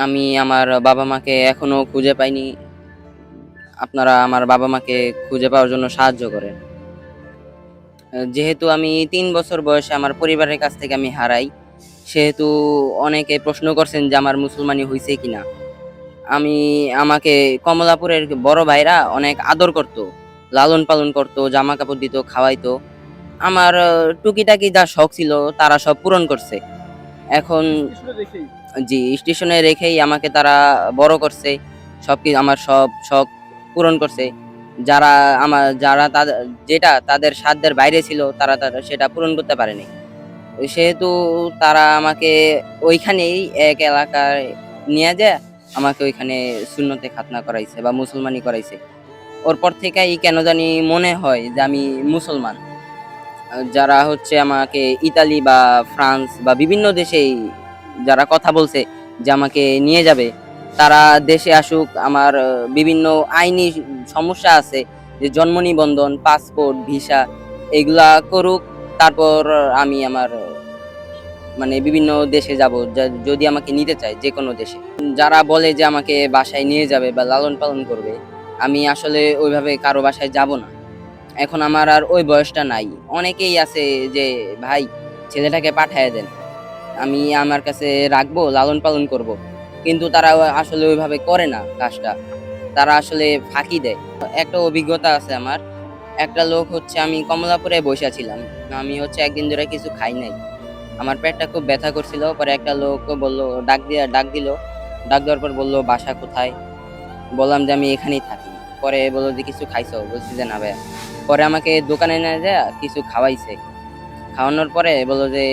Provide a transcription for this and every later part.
আমি আমার বাবা-মাকে এখনো খুঁজে পাইনি। আপনারা আমার বাবা-মাকে খুঁজে পাওয়ার জন্য সাহায্য করেন। যেহেতু আমি ৩ বছর বয়সে আমার পরিবারের কাছ থেকে আমি হারাই, সেহেতু অনেকে প্রশ্ন করছেন যে আমার মুসলমানি হইছে কিনা? আমি আমাকে কমলাপুরের বড় ভাইরা অনেক আদর করত, লালন-পালন করত, জামা-কাপড় দিত, খাওয়াইতো। আমার টুকিটাকি যা শখ ছিল তারা সব পূরণ করছে। এখন জি, স্টেশনে রেখেই আমাকে তারা বড় করছে। আমার সব শখ পূরণ করছে। যারা যারা যেটা তাদের সাধ্যের বাইরে ছিল তারা সেটা পূরণ করতে পারেনি। সেহেতু তারা আমাকে ওইখানেই এক এলাকায় নিয়ে যেয়ে আমাকে ওইখানে সুন্নতে খাতনা করাইছে বা মুসলমানি করাইছে। ওর পর থেকেই কেন জানি মনে হয় যে আমি মুসলমান। যারা হচ্ছে আমাকে ইতালি বা ফ্রান্স বা বিভিন্ন দেশেই যারা কথা বলছে যে আমাকে নিয়ে যাবে, তারা দেশে আসুক। আমার বিভিন্ন আইনি সমস্যা আছে, যে জন্ম নিবন্ধন, পাসপোর্ট, ভিসা এগুলা করুক। তারপর আমি আমার মানে বিভিন্ন দেশে যাব, যদি আমাকে নিতে চায় যেকোনো দেশে। যারা বলে যে আমাকে বাসায় নিয়ে যাবে বা লালন পালন করবে, আমি আসলে ওইভাবে কারো বাসায় যাব না। এখন আমার আর ওই বয়সটা নাই। অনেকেই আছে যে ভাই ছেলেটাকে পাঠায় দেন, আমি আমার কাছে রাখবো, লালন পালন করব। কিন্তু তারা আসলে ওইভাবে করে না কাজটা, তারা আসলে ফাঁকি দেয়। একটা অভিজ্ঞতা আছে আমার। একটা লোক হচ্ছে, আমি কমলাপুরে বসে ছিলাম, আমি হচ্ছে একদিন ধরে কিছু খাই নাই, আমার পেটটা খুব ব্যথা করছিল। পরে একটা লোক বললো, ডাক দিল। ডাক দেওয়ার পর বললো বাসা কোথায়? বললাম যে আমি এখানেই থাকি। পরে বললো যে কিছু খাইছো? বলছি যে না ভাইয়া। পরে আমাকে দোকানে নিয়ে যায় কিছু খাওয়াইছে। খাওয়ানোর পরে বললো যে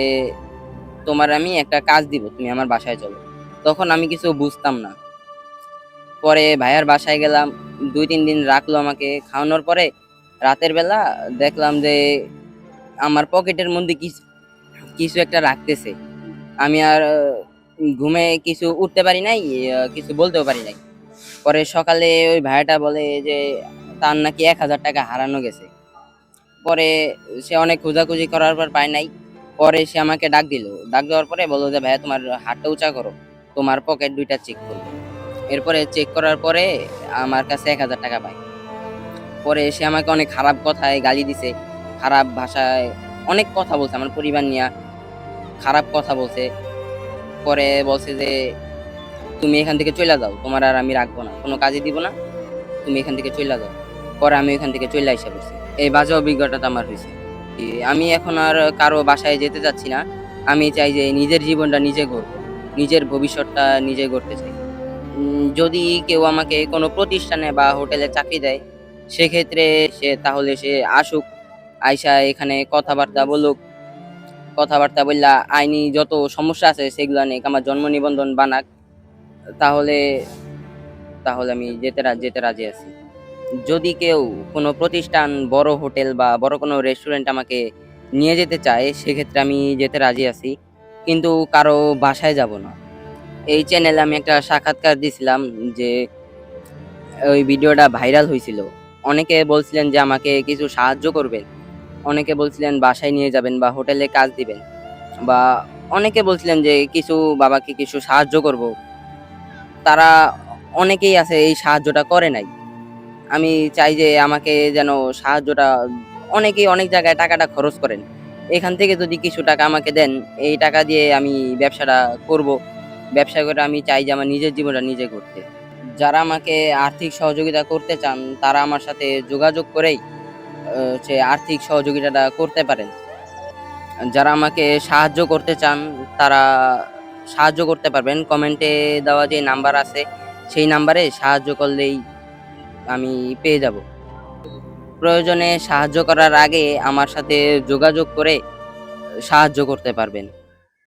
তোমার আমি একটা কাজ দিব, তুমি আমার বাসায় চলো। তখন আমি কিছু বুঝতাম না। পরে ভাইয়ার বাসায় গেলাম, ২-৩ দিন রাখলো আমাকে। খাওয়ানোর পরে রাতের বেলা দেখলাম যে আমার পকেটের মধ্যে কিছু কিছু একটা রাখতেছে। আমি আর ঘুমে কিছু উঠতে পারি নাই, কিছু বলতেও পারি নাই। পরে সকালে ওই ভাইয়াটা বলে যে তার নাকি ১,০০০ টাকা হারানো গেছে। পরে সে অনেক খোঁজাখুঁজি করার পর পায় নাই। পরে সে আমাকে ডাক দিল। ডাক দেওয়ার পরে বলল যে ভাইয়া তোমার হাতটা উঁচা করো, তোমার পকেট ২ টা চেক করব। এরপরে চেক করার পরে আমার কাছে ১,০০০ টাকা পায়। পরে সে আমাকে অনেক খারাপ কথায় গালি দিছে, খারাপ ভাষায় অনেক কথা বলছে, আমার পরিবার নিয়া খারাপ কথা বলছে। পরে বলছে যে তুমি এখান থেকে চইলা যাও, তোমার আর আমি রাখবো না, কোনো কাজে দিব না, তুমি এখান থেকে চইলা যাও। পরে আমি ওইখান থেকে চইলা আইসা পড়ছি। এই বাজে অভিজ্ঞতাটা আমার হইছে। আমি এখন আর কারো বাসায় যেতে চাচ্ছি না। আমি চাই যে নিজের জীবনটা নিজে গড়বো, নিজের ভবিষ্যৎটা নিজে গড়তে চাই। যদি কেউ আমাকে কোনো প্রতিষ্ঠানে বা হোটেলে চাকরি দেয়, সেক্ষেত্রে তাহলে সে আসুক, আইসা এখানে কথাবার্তা বলুক। কথাবার্তা বললা আইনি যত সমস্যা আছে সেগুলা নিয়ে আমার জন্ম নিবন্ধন বানাক। তাহলে তাহলে আমি যেতে রাজি আছি। যদি কেউ কোনো প্রতিষ্ঠান, বড় হোটেল বা বড় কোনো রেস্টুরেন্ট আমাকে নিয়ে যেতে চায়, সেক্ষেত্রে আমি যেতে রাজি আছি। কিন্তু কারো বাসায় যাব না। এই চ্যানেলে আমি একটা সাক্ষাৎকার দিছিলাম, যে ওই ভিডিওটা ভাইরাল হইছিল। অনেকে বলছিলেন যে আমাকে কিছু সাহায্য করবেন। অনেকে বলছিলেন বাসায় নিয়ে যাবেন বা হোটেলে কাজ দিবেন, বা অনেকে বলছিলেন যে বাবাকে কিছু সাহায্য করব। তারা অনেকেই আছে এই সাহায্যটা করে নাই। আমি চাই যে আমাকে যেন সাহায্যটা, অনেকেই অনেক জায়গায় টাকাটা খরচ করেন। এখান থেকে যদি কিছু টাকা আমাকে দেন, এই টাকা দিয়ে আমি ব্যবসাটা করব। ব্যবসা করে আমি চাই যে আমার নিজের জীবনটা নিজে গড়তে। যারা আমাকে আর্থিক সহযোগিতা করতে চান, তারা আমার সাথে যোগাযোগ করেই হচ্ছে আর্থিক সহযোগিতাটা করতে পারেন। যারা আমাকে সাহায্য করতে চান, তারা সাহায্য করতে পারবেন। কমেন্টে দেওয়া যে নাম্বার আছে, সেই নাম্বারে সাহায্য করলেই আমি পেয়ে যাব। প্রয়োজনে সাহায্য করার আগে আমার সাথে যোগাযোগ করে সাহায্য করতে পারবেন।